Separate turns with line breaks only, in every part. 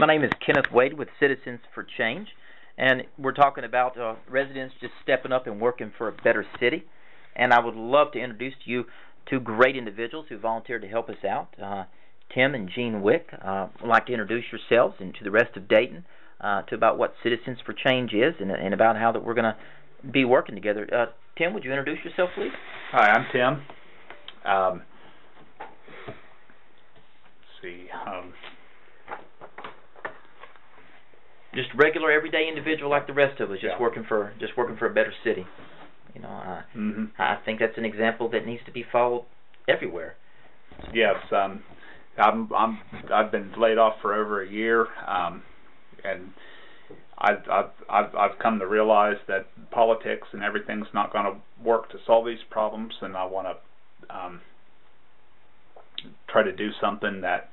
My name is Kenneth Wade with Citizens for Change, and we're talking about residents just stepping up and working for a better city. And I would love to introduce to you two great individuals who volunteered to help us out. Tim and Jean Wick, would like to introduce yourselves and to the rest of Dayton to about what Citizens for Change is and about how that we're going to be working together. Tim, would you introduce yourself, please?
Hi, I'm Tim. Let's see.
Just regular, everyday individual like the rest of us, just working for a better city. You know, I think that's an example that needs to be followed everywhere.
Yes, I've been laid off for over a year, and I've come to realize that politics and everything's not going to work to solve these problems, and I want to try to do something that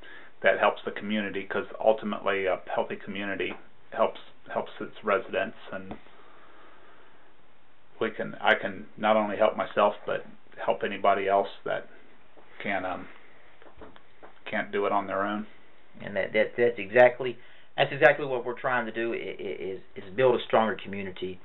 helps the community, because ultimately a healthy community helps its residents, and I can not only help myself but help anybody else that can't do it on their own.
And that's exactly what we're trying to do is build a stronger community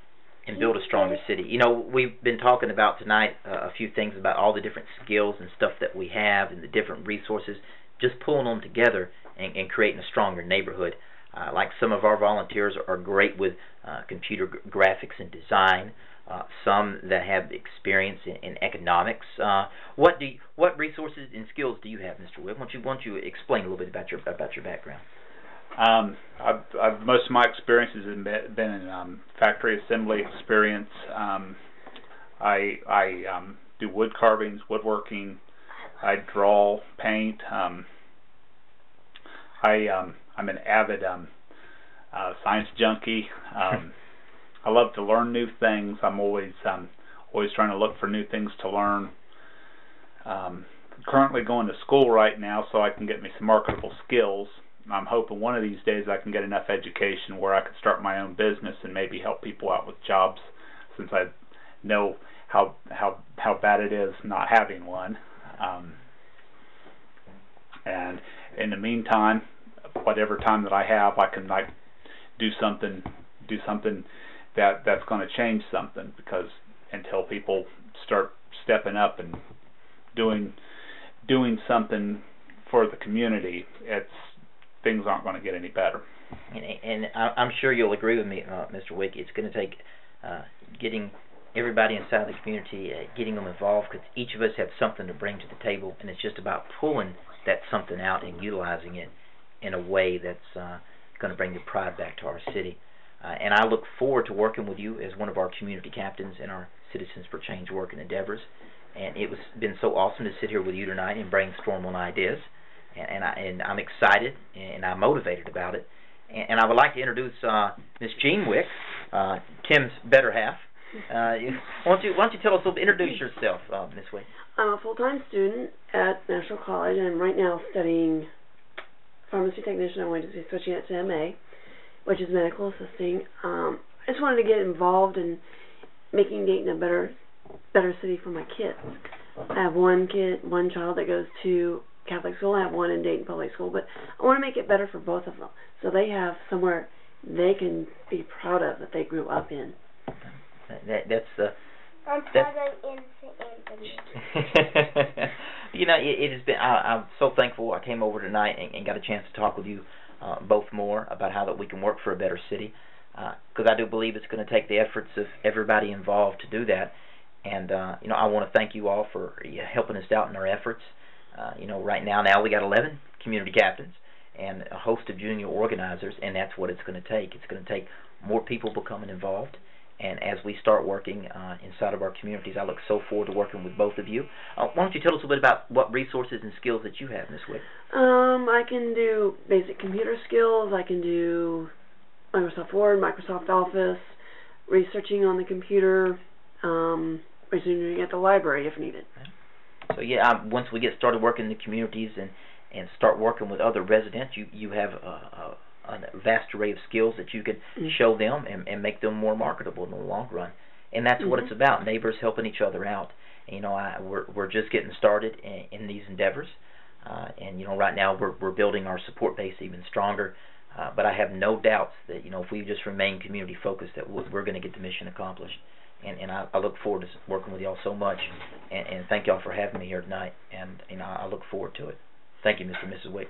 and build a stronger city. You know, we've been talking about tonight a few things about all the different skills and stuff that we have and the different resources, just pulling them together and creating a stronger neighborhood. Like some of our volunteers are great with computer graphics and design. Some that have experience in economics. What resources and skills do you have, Mr. Wick? Why don't you explain a little bit about your background?
Most of my experiences have been in factory assembly experience. I do wood carvings, woodworking. I draw, paint. I'm an avid science junkie. I love to learn new things. I'm always trying to look for new things to learn. Currently going to school right now so I can get me some marketable skills. I'm hoping one of these days I can get enough education where I can start my own business and maybe help people out with jobs, since I know how bad it is not having one. And in the meantime, whatever time that I have, I can do something that's going to change something, because until people start stepping up and doing something for the community, things aren't going to get any better.
And I'm sure you'll agree with me, Mr. Wick. It's going to take getting everybody inside the community, getting them involved, because each of us have something to bring to the table, and it's just about pulling that something out and utilizing it in a way that's going to bring the pride back to our city. And I look forward to working with you as one of our community captains in our Citizens for Change work and endeavors. And it's been so awesome to sit here with you tonight and brainstorm on ideas. And I'm excited and I'm motivated about it. And I would like to introduce Miss Jean Wick, Tim's better half. Why don't you tell us a little bit, introduce yourself, Miss Wick.
I'm a full-time student at National College, and I'm right now studying pharmacy technician. I'm going to be switching it to MA, which is medical assisting. I just wanted to get involved in making Dayton a better city for my kids. I have one child that goes to Catholic school. I have one in Dayton Public School, but I want to make it better for both of them, so they have somewhere they can be proud of that they grew up in.
I'm proud of Innocent Anthony.
You know, it has been. I'm so thankful I came over tonight and got a chance to talk with you both more about how that we can work for a better city, because I do believe it's going to take the efforts of everybody involved to do that. And you know, I want to thank you all for helping us out in our efforts. You know, right now we got 11 community captains and a host of junior organizers, and that's what it's going to take. It's going to take more people becoming involved. And as we start working inside of our communities, I look so forward to working with both of you. Why don't you tell us a little bit about what resources and skills that you have, Ms. Wick?
I can do basic computer skills. I can do Microsoft Word, Microsoft Office, researching on the computer, researching at the library if needed.
So yeah, once we get started working in the communities and start working with other residents, you have a vast array of skills that you could show them and make them more marketable in the long run. And that's what it's about, neighbors helping each other out. And, you know, we're just getting started in these endeavors. And, you know, right now we're building our support base even stronger. But I have no doubts that if we just remain community focused, that we're going to get the mission accomplished. And I look forward to working with y'all so much. And thank y'all for having me here tonight. And I look forward to it. Thank you, Mr. and Mrs. Wick.